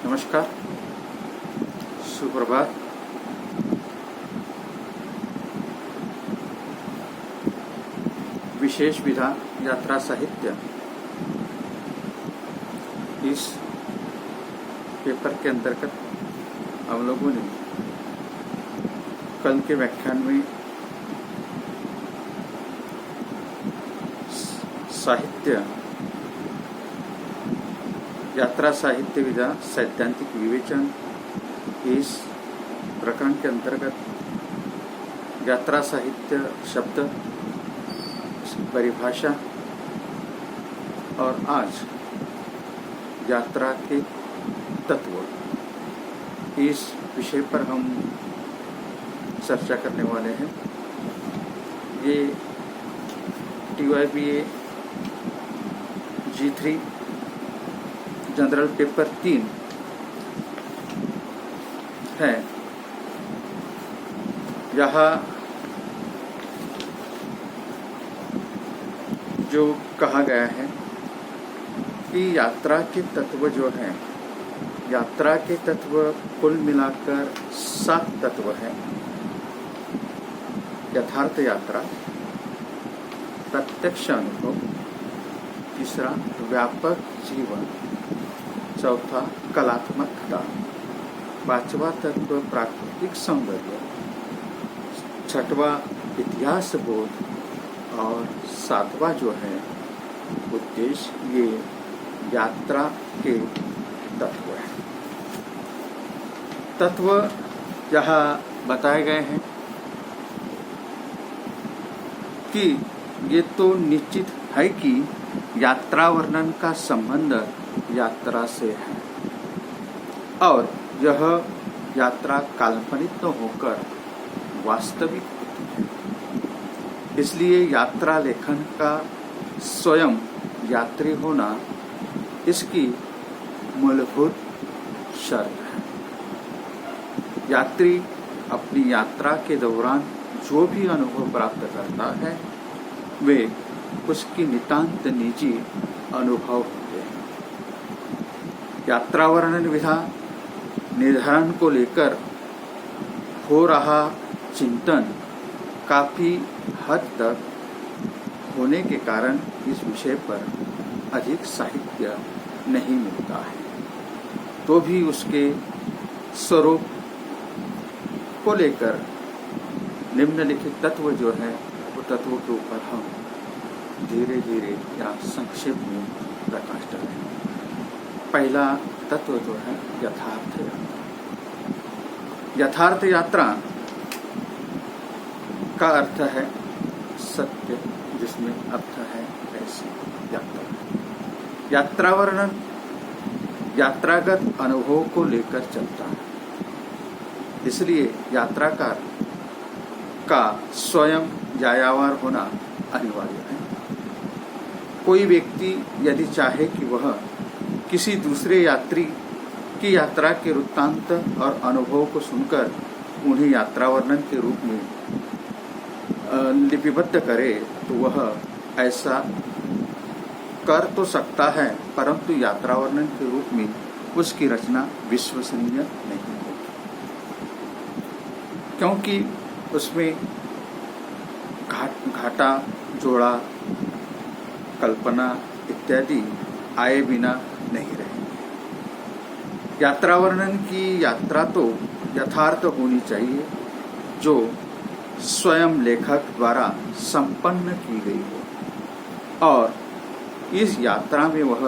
नमस्कार, सुप्रभात। विशेष विधा यात्रा साहित्य, इस पेपर के अंतर्गत हम लोगों ने कल के व्याख्यान में साहित्य यात्रा साहित्य विधा सैद्धांतिक विवेचन, इस प्रकरण के अंतर्गत यात्रा साहित्य शब्द, परिभाषा और आज यात्रा के तत्व, इस विषय पर हम चर्चा करने वाले हैं। ये TYBA G3 जनरल पेपर 3 है। यहाँ जो कहा गया है कि यात्रा के तत्व जो हैं, यात्रा के तत्व कुल मिलाकर 7 तत्व हैं। यथार्थ यात्रा, प्रत्यक्ष अनुभव, तीसरा व्यापक जीवन, चौथा कलात्मकता, पांचवा तत्व प्राकृतिक सौंदर्य, छठवा इतिहास बोध और सातवां जो है उद्देश्य। ये यात्रा के तत्व है। तत्व यहाँ बताए गए हैं कि ये तो निश्चित है कि यात्रा वर्णन का संबंध यात्रा से है और यह यात्रा काल्पनिक तो होकर वास्तविक होती है। इसलिए यात्रा लेखन का स्वयं यात्री होना इसकी मूलभूत शर्त है। यात्री अपनी यात्रा के दौरान जो भी अनुभव प्राप्त करता है वे उसकी नितांत निजी अनुभव होते हैं। यात्रा वर्णन विधा निर्धारण को लेकर हो रहा चिंतन काफी हद तक होने के कारण इस विषय पर अधिक साहित्य नहीं मिलता है, तो भी उसके स्वरूप को लेकर निम्नलिखित तत्व जो है वो तत्वों के ऊपर हम धीरे धीरे या संक्षेप में प्रकाश डालेंगे। पहला तत्व जो है यथार्थ यात्रा। यथार्थ यात्रा का अर्थ है सत्य, जिसमें अर्थ है ऐसी यात्रा। यात्रा वर्णन यात्रागत अनुभव को लेकर चलता है, इसलिए यात्राकार का स्वयं यायावर होना अनिवार्य है। कोई व्यक्ति यदि चाहे कि वह किसी दूसरे यात्री की यात्रा के वृत्तांत और अनुभव को सुनकर उन्हें यात्रा वर्णन के रूप में लिपिबद्ध करे तो वह ऐसा कर तो सकता है, परंतु यात्रा वर्णन के रूप में उसकी रचना विश्वसनीय नहीं होगी, क्योंकि उसमें घाटा, जोड़ा, कल्पना इत्यादि आए बिना नहीं रहेंगे। यात्रा वर्णन की यात्रा तो यथार्थ होनी चाहिए, जो स्वयं लेखक द्वारा संपन्न की गई हो और इस यात्रा में वह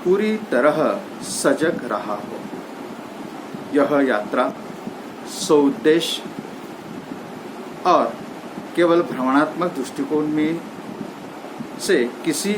पूरी तरह सजग रहा हो। यह यात्रा सौद्देश्य और केवल भ्रमणात्मक दृष्टिकोण में से किसी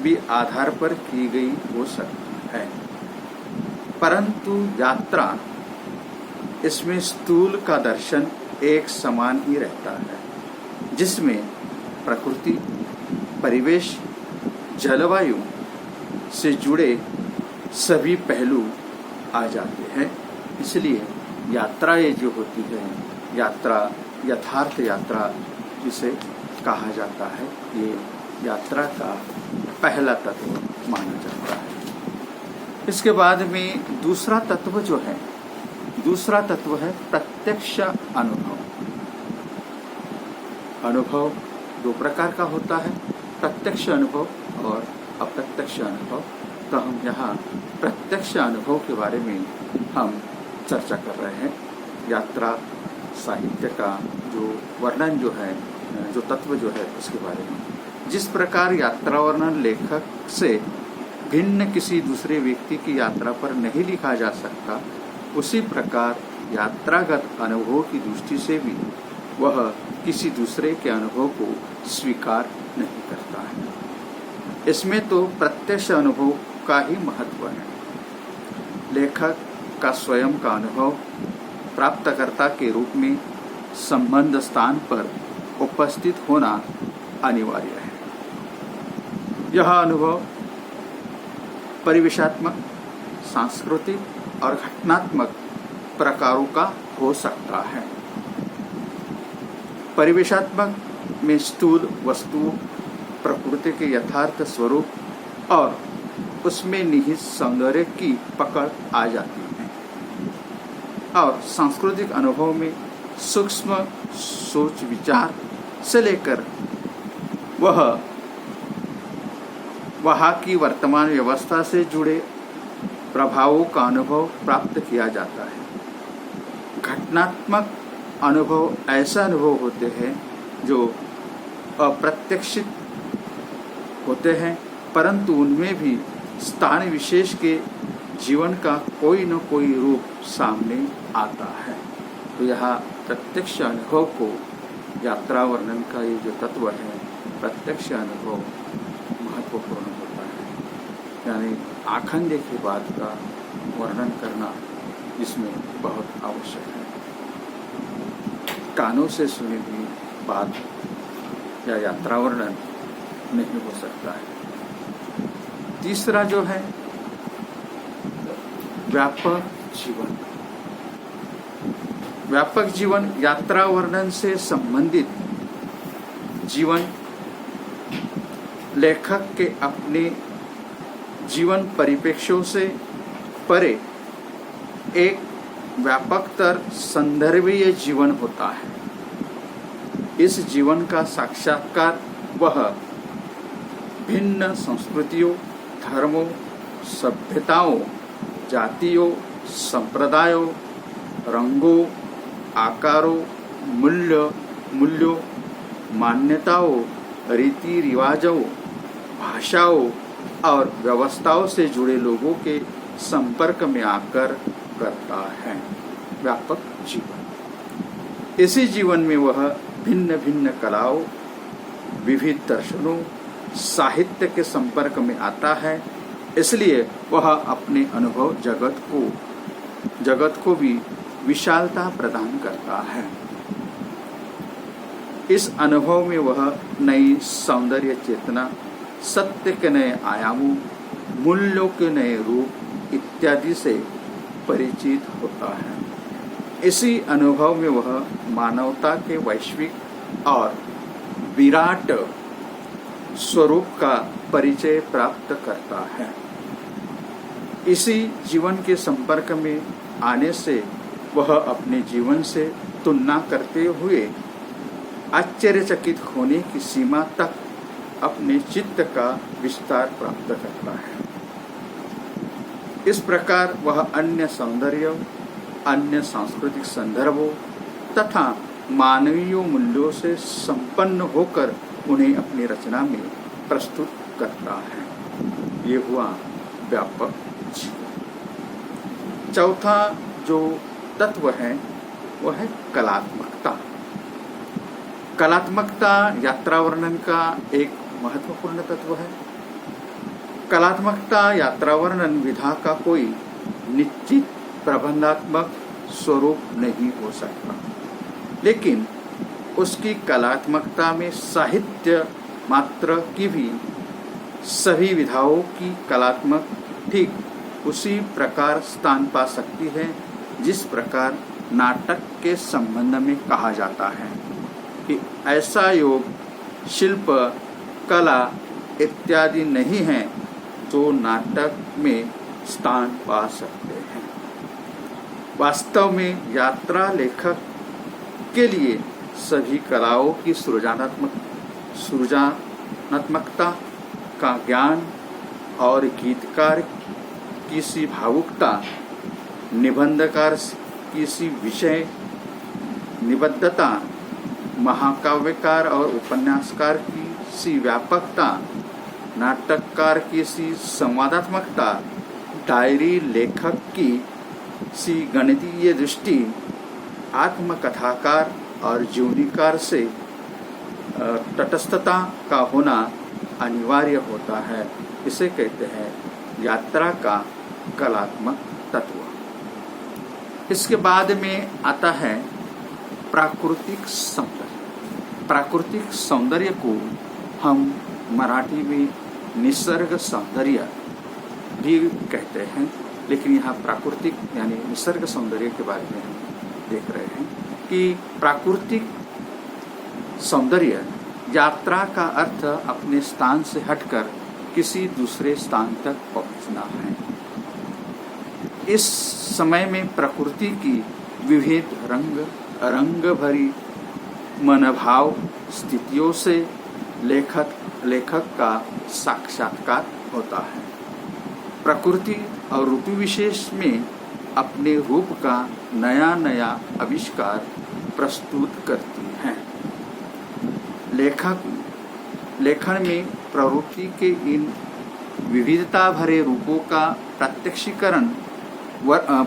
भी आधार पर की गई हो सकती है, परंतु यात्रा इसमें स्थूल का दर्शन एक समान ही रहता है, जिसमें प्रकृति, परिवेश, जलवायु से जुड़े सभी पहलू आ जाते हैं। इसलिए यात्रा ये जो होती है, यात्रा यथार्थ यात्रा जिसे कहा जाता है, ये यात्रा का पहला तत्व माना जाता है। इसके बाद में दूसरा तत्व जो है, दूसरा तत्व है प्रत्यक्ष अनुभव। अनुभव दो प्रकार का होता है, प्रत्यक्ष अनुभव और अप्रत्यक्ष अनुभव। तो हम यहाँ प्रत्यक्ष अनुभव के बारे में हम चर्चा कर रहे हैं। यात्रा साहित्य का जो वर्णन जो है, जो तत्व जो है, उसके बारे में। जिस प्रकार यात्रा वर्णन लेखक से भिन्न किसी दूसरे व्यक्ति की यात्रा पर नहीं लिखा जा सकता, उसी प्रकार यात्रागत अनुभव की दृष्टि से भी वह किसी दूसरे के अनुभव को स्वीकार नहीं करता है। इसमें तो प्रत्यक्ष अनुभव का ही महत्व है। लेखक का स्वयं का अनुभव प्राप्तकर्ता के रूप में संबंध स्थान पर उपस्थित होना अनिवार्य है। यह अनुभव परिवेशात्मक, सांस्कृतिक और घटनात्मक प्रकारों का हो सकता है। परिवेशात्मक में स्थूल वस्तु, प्रकृति के यथार्थ स्वरूप और उसमें निहित सौंदर्य की पकड़ आ जाती है, और सांस्कृतिक अनुभव में सूक्ष्म सोच विचार से लेकर वहाँ की वर्तमान व्यवस्था से जुड़े प्रभावों का अनुभव प्राप्त किया जाता है। घटनात्मक अनुभव ऐसा अनुभव होते हैं जो अप्रत्यक्षित होते हैं, परंतु उनमें भी स्थान विशेष के जीवन का कोई न कोई रूप सामने आता है। तो यहाँ प्रत्यक्ष अनुभव को, यात्रा वर्णन का ये जो तत्व है, प्रत्यक्ष अनुभव महत्वपूर्ण होता है। यानी आँखन देखी बात का वर्णन करना इसमें बहुत आवश्यक है। कानों से सुनी हुई बात या यात्रा वर्णन नहीं हो सकता है। तीसरा जो है व्यापक जीवन। व्यापक जीवन यात्रा वर्णन से संबंधित जीवन लेखक के अपने जीवन परिप्रेक्ष्यों से परे एक व्यापकतर संदर्भीय जीवन होता है। इस जीवन का साक्षात्कार वह भिन्न संस्कृतियों, धर्मों, सभ्यताओं, जातियों, संप्रदायों, रंगों, आकारों, मूल्यों, मान्यताओं, रीति रिवाजों, भाषाओं और व्यवस्थाओं से जुड़े लोगों के संपर्क में आकर करता है। व्यापक जीवन। इसी जीवन में वह भिन्न भिन्न कलाओं, विविध दर्शनों, साहित्य के संपर्क में आता है। इसलिए वह अपने अनुभव जगत को भी विशालता प्रदान करता है। इस अनुभव में वह नई सौंदर्य चेतना, सत्य के नए आयामों, मूल्यों के नए रूप इत्यादि से परिचित होता है। इसी अनुभव में वह मानवता के वैश्विक और विराट स्वरूप का परिचय प्राप्त करता है। इसी जीवन के संपर्क में आने से वह अपने जीवन से तुलना करते हुए आश्चर्यचकित होने की सीमा तक अपने चित्त का विस्तार प्राप्त करता है। इस प्रकार वह अन्य सौंदर्य, अन्य सांस्कृतिक संदर्भों तथा मानवीय मूल्यों से संपन्न होकर उन्हें अपनी रचना में प्रस्तुत करता है। ये हुआ व्यापक जीवन। चौथा जो तत्व है वह है कलात्मकता। कलात्मकता यात्रा वर्णन का एक महत्वपूर्ण तत्व है। कलात्मकता यात्रा वर्णन विधा का कोई निश्चित प्रबंधात्मक स्वरूप नहीं हो सकता, लेकिन उसकी कलात्मकता में साहित्य मात्र की भी सभी विधाओं की कलात्मक ठीक उसी प्रकार स्थान पा सकती है जिस प्रकार नाटक के संबंध में कहा जाता है कि ऐसा योग, शिल्प, कला इत्यादि नहीं है जो नाटक में स्थान पा सकते हैं। वास्तव में यात्रा लेखक के लिए सभी कलाओं की सृजनात्मकता का ज्ञान और गीतकार की सी भावुकता, निबंधकार की सी विषय निबद्धता, महाकाव्यकार और उपन्यासकार की सी व्यापकता, नाटककार की सी संवादात्मकता, डायरी लेखक की सी गणितीय दृष्टि, आत्मकथाकार और जीवनीकार से तटस्थता का होना अनिवार्य होता है। इसे कहते हैं यात्रा का कलात्मक तत्व। इसके बाद में आता है प्राकृतिक सौंदर्य। प्राकृतिक सौंदर्य को हम मराठी में निसर्ग सौंदर्य भी कहते हैं, लेकिन यहाँ प्राकृतिक यानी निसर्ग सौंदर्य के बारे में हम देख रहे हैं कि प्राकृतिक सौंदर्य यात्रा का अर्थ अपने स्थान से हटकर किसी दूसरे स्थान तक पहुंचना है। इस समय में प्रकृति की विविध रंग भरी मनभाव स्थितियों से लेखक का साक्षात्कार होता है। प्रकृति और ऋतु विशेष में अपने रूप का नया नया आविष्कार प्रस्तुत करती हैं। लेखन में प्रवृत्ति के इन विविधता भरे रूपों का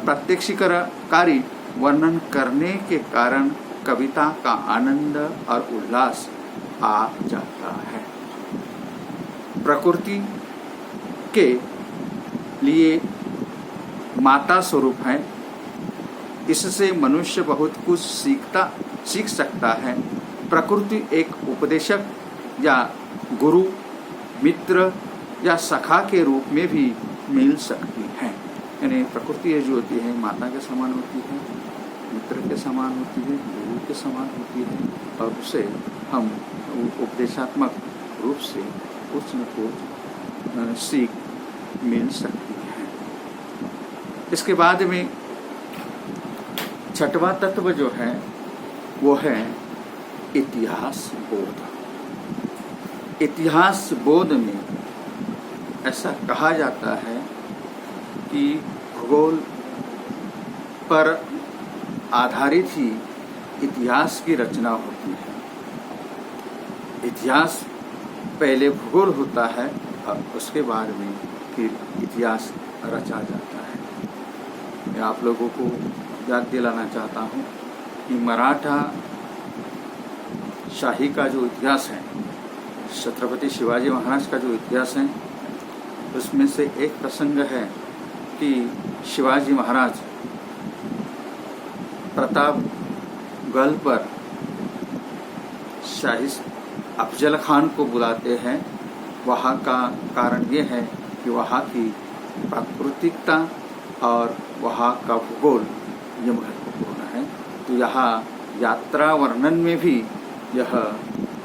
प्रत्यक्षीकरणकारी वर्णन करने के कारण कविता का आनंद और उल्लास आ जाता है। प्रकृति के लिए माता स्वरूप है। इससे मनुष्य बहुत कुछ सीख सकता है। प्रकृति एक उपदेशक या गुरु, मित्र या सखा के रूप में भी मिल सकती है। यानी प्रकृति जो होती है माता के समान होती है, मित्र के समान होती है, गुरु के समान होती है, और उसे हम उपदेशात्मक रूप से कुछ न कुछ सीख मिल सकती है। इसके बाद में छठवां तत्व जो है वो है इतिहास बोध। इतिहास बोध में ऐसा कहा जाता है कि भूगोल पर आधारित ही इतिहास की रचना होती है। इतिहास पहले भूगोल होता है और उसके बाद में फिर इतिहास रचा जाता है। मैं आप लोगों को याद दिलाना चाहता हूँ कि मराठा शाही का जो इतिहास है, छत्रपति शिवाजी महाराज का जो इतिहास है, उसमें से एक प्रसंग है कि शिवाजी महाराज प्रतापगढ़ पर शाही अफजल खान को बुलाते हैं। वहाँ का कारण ये है कि वहाँ की प्राकृतिकता और वहाँ का भूगोल ये महत्वपूर्ण है। तो यहाँ यात्रा वर्णन में भी यह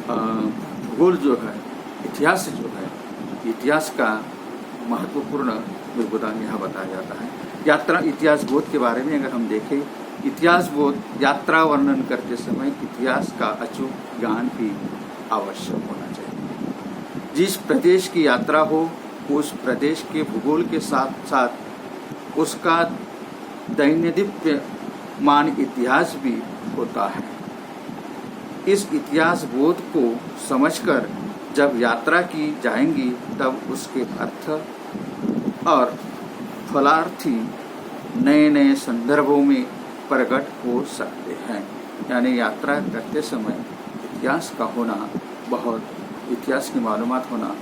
भूगोल जो है, इतिहास जो है, इतिहास का महत्वपूर्ण योगदान यहाँ बताया जाता है। यात्रा इतिहास बोध के बारे में अगर हम देखें, इतिहास बोध यात्रा वर्णन करते समय इतिहास का अचूक ज्ञान भी आवश्यक होना चाहिए। जिस प्रदेश की यात्रा हो उस प्रदेश के भूगोल के साथ साथ उसका दैन्यदीप्यमान इतिहास भी होता है। इस इतिहास बोध को समझकर जब यात्रा की जाएंगी तब उसके अर्थ और फलार्थी नए नए संदर्भों में प्रकट हो सकते हैं। यानी यात्रा करते समय इतिहास का होना बहुत, इतिहास की मालूमात होना,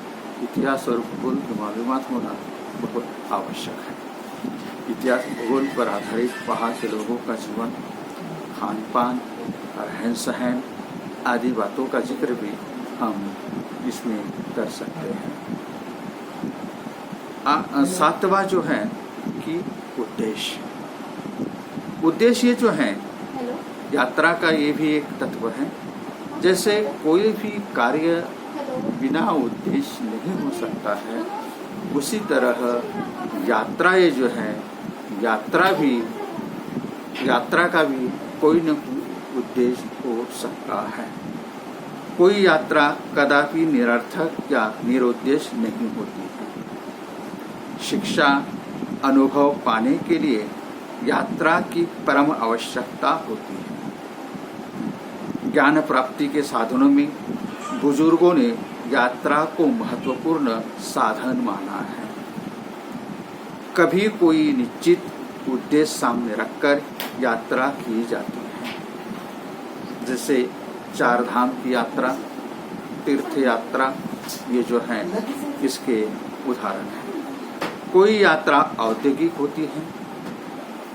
इतिहास और भूगोल की मालूमात होना बहुत आवश्यक है। इतिहास भूगोल पर आधारित वहाँ के लोगों का जीवन, खान पान, रहन सहन आदि बातों का जिक्र भी हम इसमें कर सकते हैं। सातवां जो है कि उद्देश्य जो है यात्रा का, ये भी एक तत्व है। जैसे कोई भी कार्य बिना उद्देश्य नहीं हो सकता है, उसी तरह यात्राएं जो है, यात्रा का भी कोई न कोई उद्देश्य हो सकता है। कोई यात्रा कदापि निरर्थक या निरुद्देश्य नहीं होती है। शिक्षा अनुभव पाने के लिए यात्रा की परम आवश्यकता होती है। ज्ञान प्राप्ति के साधनों में बुजुर्गों ने यात्रा को महत्वपूर्ण साधन माना है। कभी कोई निश्चित उद्देश्य सामने रखकर यात्रा की जाती है, जैसे चार धाम की यात्रा, तीर्थ यात्रा, ये जो है इसके उदाहरण हैं। कोई यात्रा औद्योगिक होती है,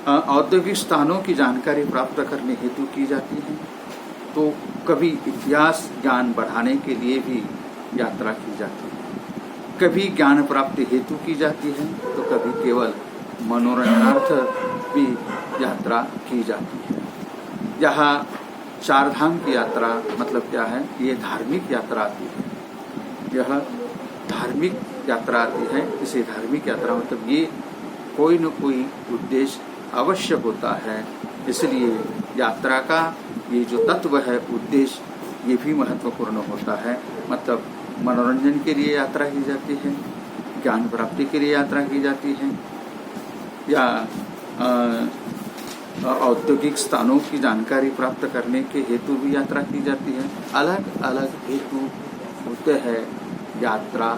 औद्योगिक स्थानों की जानकारी प्राप्त करने हेतु की जाती है। तो कभी इतिहास ज्ञान बढ़ाने के लिए भी यात्रा की जाती है, कभी ज्ञान प्राप्ति हेतु की जाती है, तो कभी केवल मनोरंजनार्थ भी यात्रा की जाती है। यहाँ चार धाम की यात्रा मतलब क्या है? ये धार्मिक यात्रा आती है, यह धार्मिक यात्रा आती है। इसे धार्मिक यात्रा मतलब ये कोई न कोई उद्देश्य अवश्य होता है। इसलिए यात्रा का ये जो तत्व है, उद्देश्य, ये भी महत्वपूर्ण होता है। मतलब मनोरंजन के लिए यात्रा की जाती है, ज्ञान प्राप्ति के लिए यात्रा की जाती है, या औद्योगिक स्थानों की जानकारी प्राप्त करने के हेतु भी यात्रा की जाती है। अलग अलग हेतु होते हैं यात्रा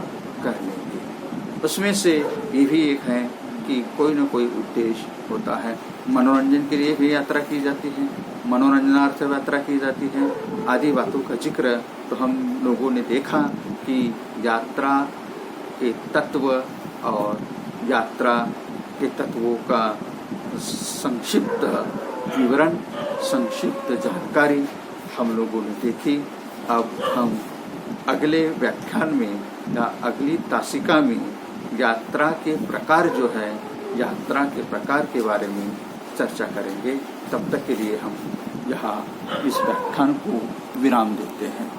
करने के। उसमें से ये भी एक है कि कोई न कोई उद्देश्य होता है। मनोरंजन के लिए भी यात्रा की जाती है, मनोरंजनार्थ यात्रा की जाती है, आदि बातों का जिक्र तो हम लोगों ने देखा कि यात्रा के तत्व और यात्रा के तत्वों का संक्षिप्त विवरण, संक्षिप्त जानकारी हम लोगों ने देखी। अब हम अगले व्याख्यान में या अगली तासिका में यात्रा के प्रकार जो है, यात्रा के प्रकार के बारे में चर्चा करेंगे। तब तक के लिए हम यहाँ इस व्याख्यान को विराम देते हैं।